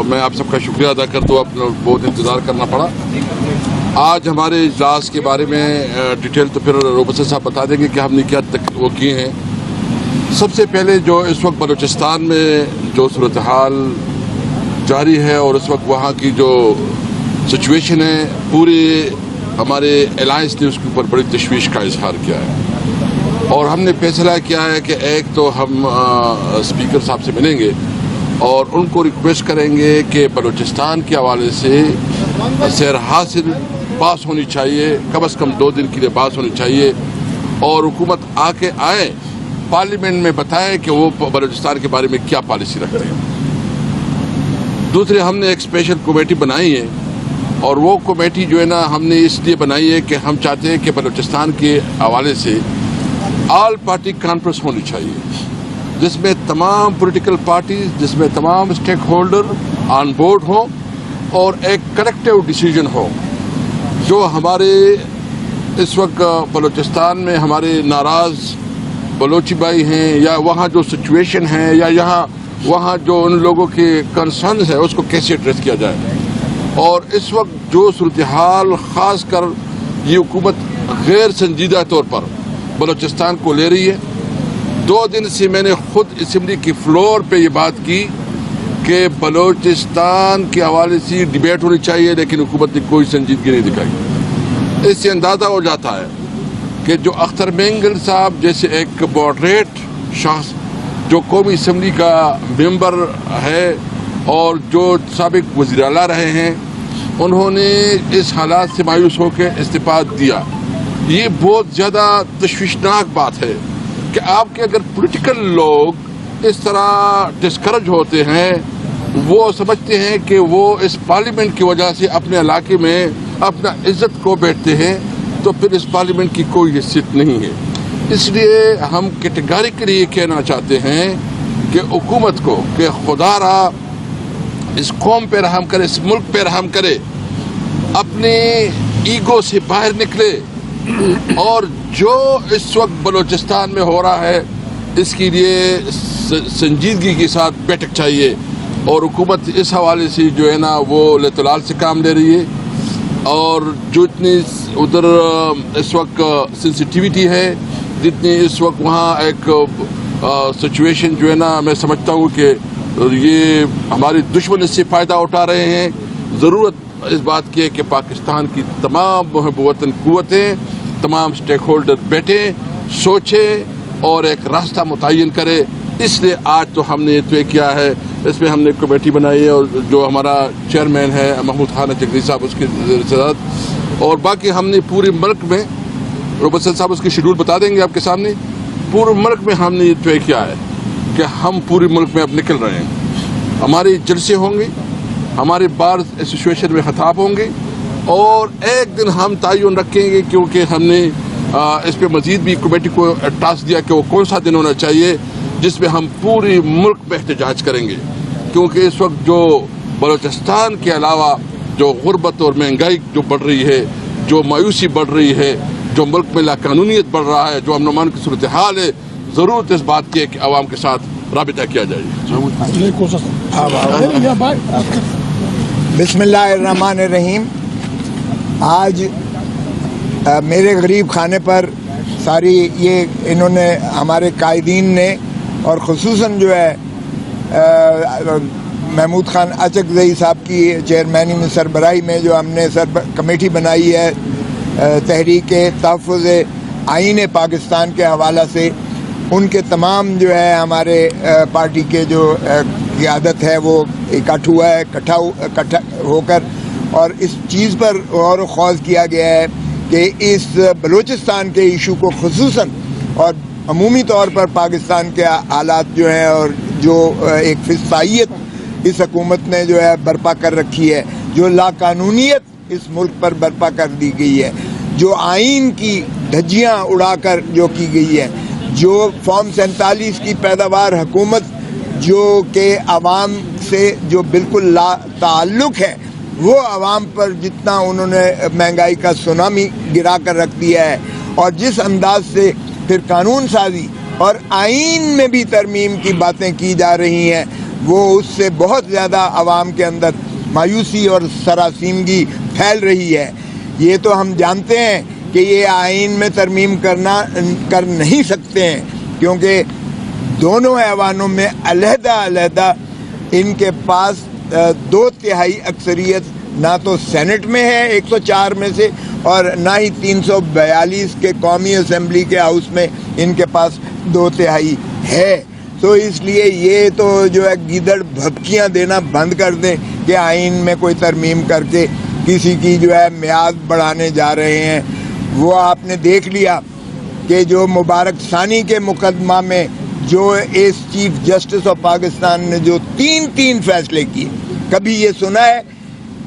میں آپ سب کا شکریہ ادا کرتا ہوں. اپنا بہت انتظار کرنا پڑا. آج ہمارے اجلاس کے بارے میں ڈیٹیل تو پھر روبسر صاحب بتا دیں گے کہ ہم نے کیا وہ کیے ہیں. سب سے پہلے جو اس وقت بلوچستان میں جو صورتحال جاری ہے اور اس وقت وہاں کی جو سچویشن ہے، پورے ہمارے الائنس نے اس کے اوپر بڑی تشویش کا اظہار کیا ہے. اور ہم نے فیصلہ کیا ہے کہ ایک تو ہم اسپیکر صاحب سے ملیں گے اور ان کو ریکویسٹ کریں گے کہ بلوچستان کے حوالے سے سیر حاصل پاس ہونی چاہیے، کم از کم 2 دن کے لیے پاس ہونی چاہیے، اور حکومت آئے پارلیمنٹ میں بتائے کہ وہ بلوچستان کے بارے میں کیا پالیسی رکھتے ہیں. دوسرے، ہم نے ایک اسپیشل کمیٹی بنائی ہے، اور وہ کمیٹی جو ہے نا ہم نے اس لیے بنائی ہے کہ ہم چاہتے ہیں کہ بلوچستان کے حوالے سے آل پارٹی کانفرنس ہونی چاہیے، جس میں تمام پولیٹیکل پارٹیز، جس میں تمام اسٹیک ہولڈر آن بورڈ ہوں اور ایک کلیکٹیو ڈیسیجن ہو. جو ہمارے اس وقت بلوچستان میں ہمارے ناراض بلوچی بھائی ہیں، یا وہاں جو سچویشن ہے، یا وہاں جو ان لوگوں کے کنسرنز ہے، اس کو کیسے ایڈریس کیا جائے. اور اس وقت جو صورتحال خاص کر یہ حکومت غیر سنجیدہ طور پر بلوچستان کو لے رہی ہے. 2 دن سے میں نے خود اسمبلی کی فلور پہ یہ بات کی کہ بلوچستان کے حوالے سے ڈیبیٹ ہونی چاہیے، لیکن حکومت نے کوئی سنجیدگی نہیں دکھائی. اس سے اندازہ ہو جاتا ہے کہ جو اختر مینگل صاحب جیسے ایک ماڈریٹ شخص جو قومی اسمبلی کا ممبر ہے اور جو سابق وزیر اعلیٰ رہے ہیں، انہوں نے اس حالات سے مایوس ہو کے استعفیٰ دیا. یہ بہت زیادہ تشویشناک بات ہے کہ آپ کے اگر پولیٹیکل لوگ اس طرح ڈسکرج ہوتے ہیں، وہ سمجھتے ہیں کہ وہ اس پارلیمنٹ کی وجہ سے اپنے علاقے میں اپنا عزت کو بیٹھتے ہیں، تو پھر اس پارلیمنٹ کی کوئی حیثیت نہیں ہے. اس لیے ہم کیٹیگریکلی یہ کہنا چاہتے ہیں کہ حکومت کو کہ خدا را اس قوم پہ رحم کرے، اس ملک پہ رحم کرے، اپنے ایگو سے باہر نکلے، اور جو اس وقت بلوچستان میں ہو رہا ہے اس کے لیے سنجیدگی کے ساتھ بیٹھک چاہیے. اور حکومت اس حوالے سے جو ہے نا وہ لتلال سے کام لے رہی ہے، اور جو اتنی ادھر اس وقت سینسٹیوٹی ہے، جتنی اس وقت وہاں ایک سچویشن جو ہے نا میں سمجھتا ہوں کہ یہ ہماری دشمن اس سے فائدہ اٹھا رہے ہیں. ضرورت اس بات کی ہے کہ پاکستان کی تمام محب وطن قوتیں، تمام اسٹیک ہولڈر بیٹھیں، سوچیں اور ایک راستہ متعین کرے. اس لیے آج تو ہم نے یہ طے کیا ہے، اس میں ہم نے کمیٹی بنائی ہے، اور جو ہمارا چیئرمین ہے محمود خان چکری صاحب اس کے صدارت، اور باقی ہم نے پورے ملک میں، روبسر صاحب اس کی شیڈول بتا دیں گے آپ کے سامنے، پورے ملک میں ہم نے یہ طے کیا ہے کہ ہم پورے ملک میں اب نکل رہے ہیں. ہمارے جلسے ہوں گے، ہمارے بار ایسوسیشن میں خطاب ہوں گے، اور ایک دن ہم تعین رکھیں گے، کیونکہ ہم نے اس پہ مزید بھی کمیٹی کو ٹاسک دیا کہ وہ کون سا دن ہونا چاہیے جس میں ہم پوری ملک میں احتجاج کریں گے. کیونکہ اس وقت جو بلوچستان کے علاوہ جو غربت اور مہنگائی جو بڑھ رہی ہے، جو مایوسی بڑھ رہی ہے، جو ملک میں لاقانونیت بڑھ رہا ہے، جو امن و امان کی صورتحال ہے، ضرورت اس بات کی ہے کہ عوام کے ساتھ رابطہ کیا جائے. بسم اللہ الرحمن الرحیم. آج میرے غریب خانے پر ساری یہ انہوں نے ہمارے قائدین نے، اور خصوصاً جو ہے محمود خان اچکزئی صاحب کی چیئرمینی میں سربراہی میں جو ہم نے کمیٹی بنائی ہے تحریک تحفظ آئین پاکستان کے حوالہ سے، ان کے تمام جو ہے ہمارے پارٹی کے جو قیادت ہے وہ اکٹھا ہو کر، اور اس چیز پر غور و خوض کیا گیا ہے کہ اس بلوچستان کے ایشو کو خصوصاً اور عمومی طور پر پاکستان کے حالات جو ہیں، اور جو ایک فسطائیت اس حکومت نے جو ہے برپا کر رکھی ہے، جو لاقانونیت اس ملک پر برپا کر دی گئی ہے، جو آئین کی دھجیاں اڑا کر جو کی گئی ہے، جو فارم 47 کی پیداوار حکومت جو کہ عوام سے جو بالکل لا تعلق ہے، وہ عوام پر جتنا انہوں نے مہنگائی کا سونامی گرا کر رکھ دیا ہے، اور جس انداز سے پھر قانون سازی اور آئین میں بھی ترمیم کی باتیں کی جا رہی ہیں، وہ اس سے بہت زیادہ عوام کے اندر مایوسی اور سراسیمگی پھیل رہی ہے. یہ تو ہم جانتے ہیں کہ یہ آئین میں ترمیم کر نہیں سکتے ہیں، کیونکہ دونوں ایوانوں میں علیحدہ علیحدہ ان کے پاس 2/3 اکثریت نہ تو سینٹ میں ہے 104 میں سے، اور نہ ہی 342 کے قومی اسمبلی کے ہاؤس میں ان کے پاس 2/3 ہے. تو اس لیے یہ تو جو ہے گیدڑ بھبکیاں دینا بند کر دیں کہ آئین میں کوئی ترمیم کر کے کسی کی جو ہے میعاد بڑھانے جا رہے ہیں. وہ آپ نے دیکھ لیا کہ جو مبارک ثانی کے مقدمہ میں جو S chief justice of Pakistan نے جو 3 فیصلے کیے، کبھی یہ سنا ہے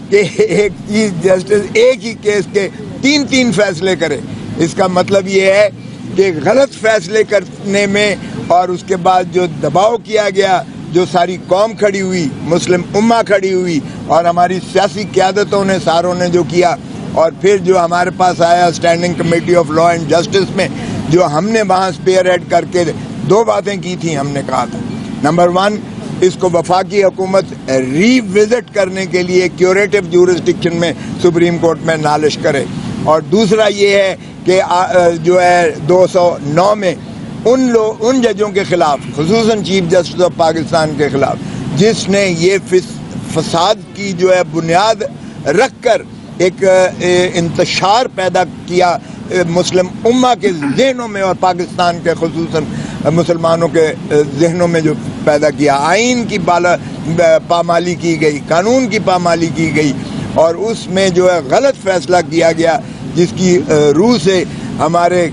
کہ ایک چیف جسٹس ایک ہی کیس کے 3 فیصلے کرے؟ اس کا مطلب یہ ہے کہ غلط فیصلے کرنے میں اور اس کے بعد جو دباؤ کیا گیا، جو ساری قوم کھڑی ہوئی، مسلم امہ کھڑی ہوئی، اور ہماری سیاسی قیادتوں نے ساروں نے جو کیا، اور پھر جو ہمارے پاس آیا standing committee of law and justice میں، جو ہم نے وہاں اسپیئر ہیڈ کر کے 2 باتیں کی تھیں. ہم نے کہا تھا نمبر 1 اس کو وفاقی حکومت ری وزٹ کرنے کے لیے کیوریٹو جورسڈکشن میں سپریم کورٹ میں نالش کرے، اور دوسرا یہ ہے کہ جو ہے 209 میں ان ججوں کے خلاف، خصوصاً چیف جسٹس آف پاکستان کے خلاف، جس نے یہ فساد کی جو ہے بنیاد رکھ کر ایک انتشار پیدا کیا مسلم امہ کے ذہنوں میں، اور پاکستان کے خصوصاً مسلمانوں کے ذہنوں میں جو پیدا کیا. آئین کی پامالی کی گئی، قانون کی پامالی کی گئی، اور اس میں جو ہے غلط فیصلہ کیا گیا، جس کی روح سے ہمارے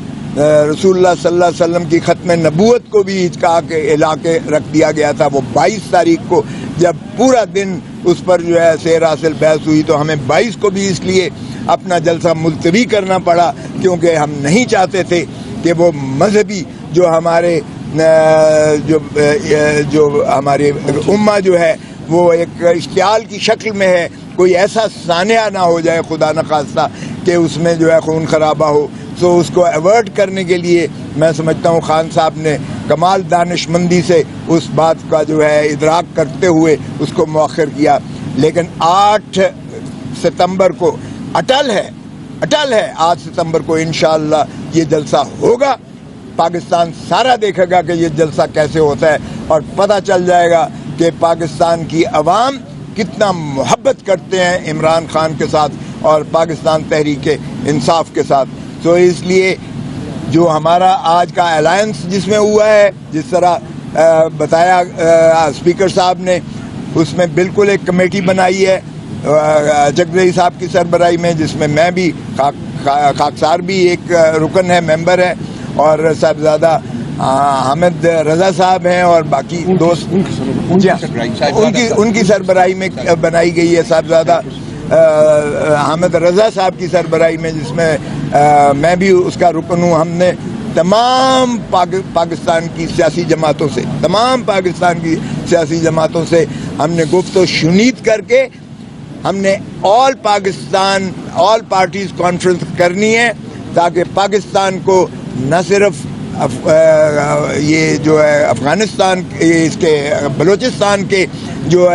رسول اللہ صلی اللہ علیہ وسلم کی ختم نبوت کو بھی ہچکا کے ہلا کے رکھ دیا گیا تھا. وہ 22 تاریخ کو جب پورا دن اس پر جو ہے سیر حاصل بحث ہوئی، تو ہمیں 22 کو بھی اس لیے اپنا جلسہ ملتوی کرنا پڑا، کیونکہ ہم نہیں چاہتے تھے کہ وہ مذہبی جو ہمارے جو ہمارے امہ جو ہے وہ ایک اشتعال کی شکل میں ہے، کوئی ایسا سانحہ نہ ہو جائے خدا نخواستہ کہ اس میں جو ہے خون خرابہ ہو. تو اس کو ایورٹ کرنے کے لیے میں سمجھتا ہوں خان صاحب نے کمال دانش مندی سے اس بات کا جو ہے ادراک کرتے ہوئے اس کو مؤخر کیا. لیکن 8 ستمبر کو اٹل ہے 8 ستمبر کو انشاءاللہ یہ جلسہ ہوگا. پاکستان سارا دیکھے گا کہ یہ جلسہ کیسے ہوتا ہے، اور پتہ چل جائے گا کہ پاکستان کی عوام کتنا محبت کرتے ہیں عمران خان کے ساتھ اور پاکستان تحریک انصاف کے ساتھ. تو اس لیے جو ہمارا آج کا الائنس جس میں ہوا ہے، جس طرح بتایا اسپیکر صاحب نے، اس میں بالکل ایک کمیٹی بنائی ہے جگدیش صاحب کی سربراہی میں، جس میں میں بھی خاکسار بھی ایک رکن ہے، ممبر ہے، اور صاحبزادہ حامد رضا صاحب ہیں، اور باقی دوست ان کی سربراہی میں بنائی گئی ہے، صاحبزادہ حامد رضا صاحب کی سربراہی میں، جس میں میں بھی اس کا رکن ہوں. ہم نے تمام پاکستان کی سیاسی جماعتوں سے ہم نے گفت و شنید کر کے ہم نے آل پارٹیز کانفرنس کرنی ہے، تاکہ پاکستان کو نہ صرف یہ جو ہے افغانستان اس کے بلوچستان کے جو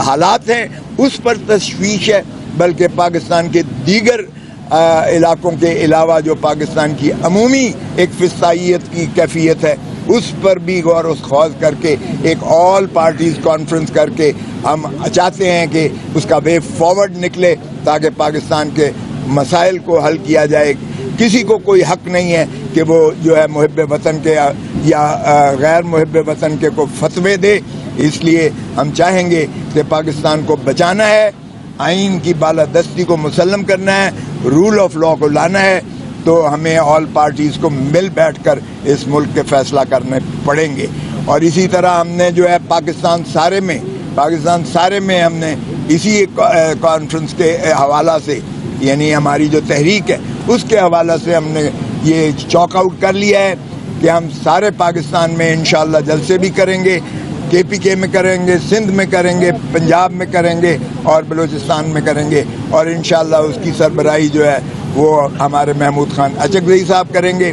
حالات ہیں اس پر تشویش ہے، بلکہ پاکستان کے دیگر علاقوں کے علاوہ جو پاکستان کی عمومی ایک فسطائیت کی کیفیت ہے اس پر بھی غور و خوض کر کے ایک آل پارٹیز کانفرنس کر کے ہم چاہتے ہیں کہ اس کا وے فارورڈ نکلے، تاکہ پاکستان کے مسائل کو حل کیا جائے. کسی کو کوئی حق نہیں ہے کہ وہ جو ہے محب وطن کے یا غیر محب وطن کے کو فتوے دے. اس لیے ہم چاہیں گے کہ پاکستان کو بچانا ہے، آئین کی بالادستی کو مسلم کرنا ہے، رول آف لا کو لانا ہے، تو ہمیں آل پارٹیز کو مل بیٹھ کر اس ملک کے فیصلہ کرنے پڑیں گے. اور اسی طرح ہم نے جو ہے پاکستان سارے میں ہم نے اسی کانفرنس کے حوالہ سے، یعنی ہماری جو تحریک ہے اس کے حوالہ سے ہم نے یہ چاک آؤٹ کر لیا ہے کہ ہم سارے پاکستان میں انشاءاللہ جلسے بھی کریں گے، KPK میں کریں گے، سندھ میں کریں گے، پنجاب میں کریں گے، اور بلوچستان میں کریں گے. اور انشاءاللہ اس کی سربراہی جو ہے وہ ہمارے محمود خان اچکزئی صاحب کریں گے.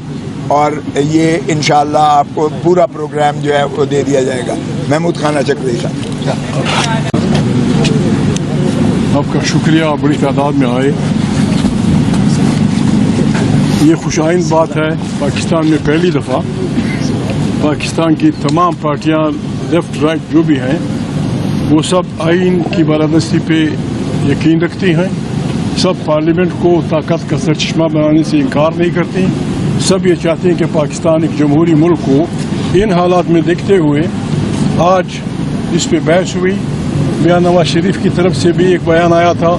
اور یہ انشاءاللہ آپ کو پورا پروگرام جو ہے وہ دے دیا جائے گا. محمود خانہ چکری صاحب. آپ کا شکریہ، بڑی تعداد میں آئے. یہ خوش آئند بات ہے، پاکستان میں پہلی دفعہ پاکستان کی تمام پارٹیاں لیفٹ رائٹ جو بھی ہیں وہ سب آئین کی بالادستی پہ یقین رکھتی ہیں. سب پارلیمنٹ کو طاقت کا سرچشمہ بنانے سے انکار نہیں کرتی. سب یہ چاہتے ہیں کہ پاکستان ایک جمہوری ملک کو. ان حالات میں دیکھتے ہوئے آج اس پہ بحث ہوئی. میاں نواز شریف کی طرف سے بھی ایک بیان آیا تھا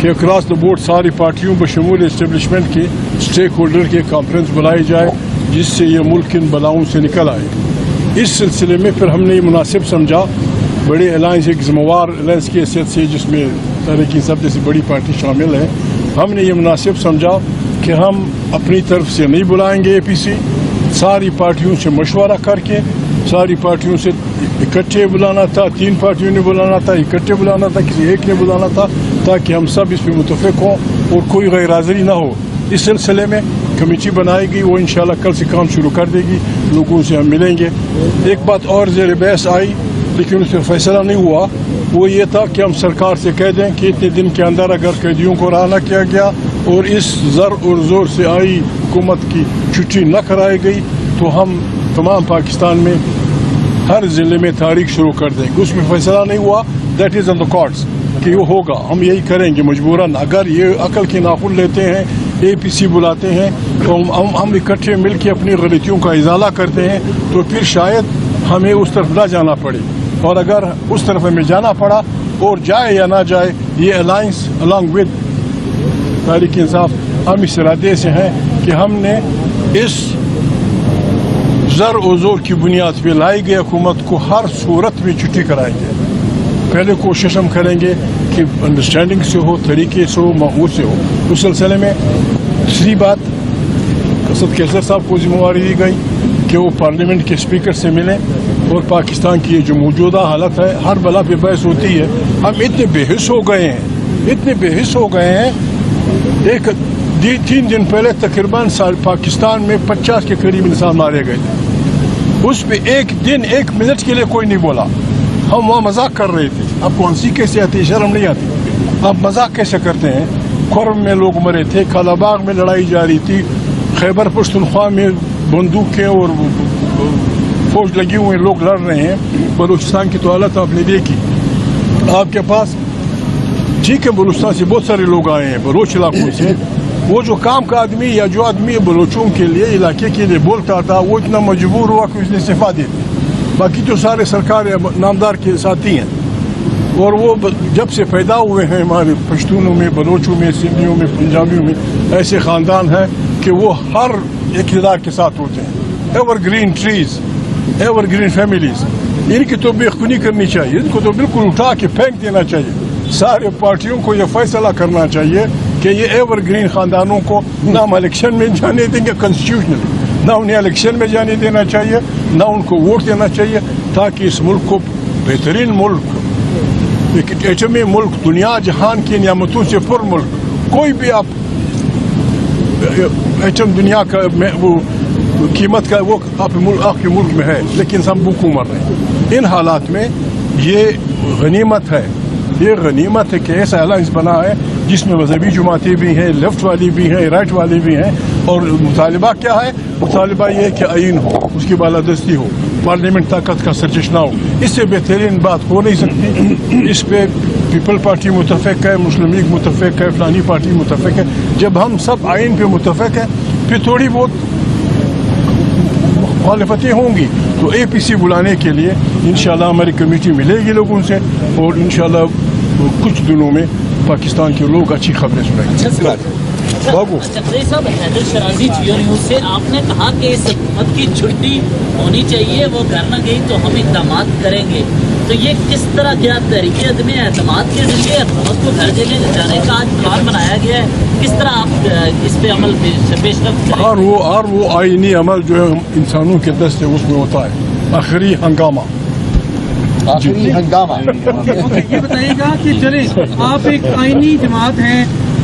کہ اکراس دا بورڈ ساری پارٹیوں بشمول اسٹیبلشمنٹ کے اسٹیک ہولڈر کے کانفرنس بلائی جائے جس سے یہ ملک ان بلاؤں سے نکل آئے. اس سلسلے میں پھر ہم نے یہ مناسب سمجھا بڑے الائنس ایک ذمہ وار الائنس کی حیثیت سے جس میں تحریک انصاف جیسی بڑی پارٹی شامل ہے، ہم نے یہ مناسب سمجھا کہ ہم اپنی طرف سے نہیں بلائیں گے APC. ساری پارٹیوں سے مشورہ کر کے ساری پارٹیوں سے اکٹھے بلانا تھا. 3 پارٹیوں نے بلانا تھا، اکٹھے بلانا تھا، کسی ایک نے بلانا تھا تاکہ ہم سب اس پہ متفق ہوں اور کوئی غیر حاضری نہ ہو. اس سلسلے میں کمیٹی بنائے گی، وہ انشاءاللہ کل سے کام شروع کر دے گی. لوگوں سے ہم ملیں گے. ایک بات اور زیر بحث آئی لیکن اس پہ فیصلہ نہیں ہوا، وہ یہ تھا کہ ہم سرکار سے کہہ دیں کہ اتنے دن کے اندر اگر قیدیوں کو رہا نہ کیا گیا اور اس زر اور زور سے آئی حکومت کی چھٹی نہ کرائی گئی تو ہم تمام پاکستان میں ہر ضلع میں تاریخ شروع کر دیں گے. اس میں فیصلہ نہیں ہوا، that is on the cards کہ وہ ہوگا. ہم یہی کریں گے مجبوراً. اگر یہ عقل کے ناخن لیتے ہیں، APC بلاتے ہیں تو ہم اکٹھے مل کے اپنی غلطیوں کا ازالہ کرتے ہیں تو پھر شاید ہمیں اس طرف نہ جانا پڑے. اور اگر اس طرف ہمیں جانا پڑا اور جائے یا نہ جائے، یہ alliance along with Tehreek Insaf ہم اس ارادے سے ہیں کہ ہم نے اس زر و زور کی بنیاد پہ لائی گئی حکومت کو ہر صورت میں چھٹی کرائیں گے. پہلے کوشش ہم کریں گے کہ انڈرسٹینڈنگ سے ہو، طریقے سے ہو، معمول سے ہو. اس سلسلے میں دوسری بات اسد کیسر صاحب کو ذمہ داری دی گئی کہ وہ پارلیمنٹ کے اسپیکر سے ملیں اور پاکستان کی یہ جو موجودہ حالت ہے ہر بلا پہ بحث ہوتی ہے. ہم اتنے بے حس ہو گئے ہیں. ایک 3 دن پہلے تقریباً پاکستان میں 50 کے قریب انسان مارے گئے تھے. اس پہ ایک منٹ کے لیے کوئی نہیں بولا. ہم وہاں مذاق کر رہے تھے. اب کون سی کیسے آتی، شرم نہیں آتی؟ آپ مذاق کیسے کرتے ہیں؟ کھرم میں لوگ مرے تھے، کالا باغ میں لڑائی جاری تھی، خیبر پختونخوا میں بندوقیں اور فوج لگی ہوئے لوگ لڑ رہے ہیں. بلوچستان کی تو حالت آپ نے دیکھی. آپ کے پاس ٹھیک ہے بلوچستان سے بہت سارے لوگ آئے ہیں بلوچ علاقوں سے. وہ جو کام کا آدمی یا جو آدمی بلوچوں کے لیے علاقے کے لیے بولتا تھا وہ اتنا مجبور ہوا کہ اس نے استعفیٰ دے دی. باقی تو سارے سرکار نامدار کے ساتھی ہیں اور وہ جب سے پیدا ہوئے ہیں ہمارے پشتونوں میں، بلوچوں میں، سندھیوں میں، پنجابیوں میں ایسے خاندان ہیں کہ وہ ہر اقتدار کے ساتھ ہوتے ہیں. Evergreen trees, evergreen families. ان کی تو بے خونی کرنی چاہیے، ان کو تو بالکل اٹھا کے پھینک دینا چاہیے. سارے پارٹیوں کو یہ فیصلہ کرنا چاہیے کہ یہ ایور گرین خاندانوں کو نہ ہم الیکشن میں جانے دیں گے کانسٹیٹیوشنلی، نہ انہیں الیکشن میں جانے دینا چاہیے، نہ ان کو ووٹ دینا چاہیے، تاکہ اس ملک کو بہترین ملک، ایک ایٹمی ملک، دنیا جہان کی نعمتوں سے پر ملک، کوئی بھی آپ ایٹم دنیا کا وہ قیمت کا وہ آپ کے ملک میں ہے لیکن سب بھوکوں مر رہے ہیں. ان حالات میں یہ غنیمت ہے، یہ غنیمت ہے کہ ایسا الائنس بنا ہے جس میں مذہبی جماعتیں بھی ہیں، لیفٹ والی بھی ہیں، رائٹ والی بھی ہیں. اور مطالبہ کیا ہے؟ مطالبہ یہ ہے کہ آئین ہو، اس کی بالادستی ہو، پارلیمنٹ طاقت کا سرچشمہ ہو. اس سے بہترین بات ہو نہیں سکتی. اس پہ پیپل پارٹی متفق ہے، مسلم لیگ متفق ہے، فلانی پارٹی متفق ہے. جب ہم سب آئین پہ متفق ہیں پھر تھوڑی بہت مخالفتیں ہوں گی تو APC بلانے کے لیے انشاءاللہ ہماری کمیٹی ملے گی لوگوں سے اور انشاءاللہ کچھ دنوں میں پاکستان کے لوگ اچھی خبریں سنائیں گے. چکری صاحب، حیدر شرازی جیو نیوز سے آپ نے کہا کہ اس حکومت کی چھٹی ہونی چاہیے، وہ گھر نہ گئی تو ہم اقدامات کریں گے. تو یہ کس طرح کیا طریقے عدم اعتماد کے ذریعے حکومت کو گھر جانے کا آج پلان بنایا گیا ہے؟ کس طرح آپ اس پہ عمل پیش رفت کریں؟ اور وہ آئینی عمل جو ہے انسانوں کے دست ہے اس میں ہوتا ہے آخری ہنگامہ. ہنگامہ یہ بتائیے گا کہ چلیں آپ ایک آئینی جماعت ہیں،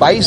22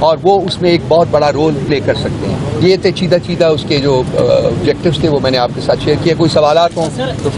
اور وہ اس میں ایک بہت بڑا رول پلے کر سکتے ہیں. یہ تھے چیدہ اس کے جو آبجیکٹیوز تھے وہ میں نے آپ کے ساتھ شیئر کیا. کوئی سوالات ہوں تو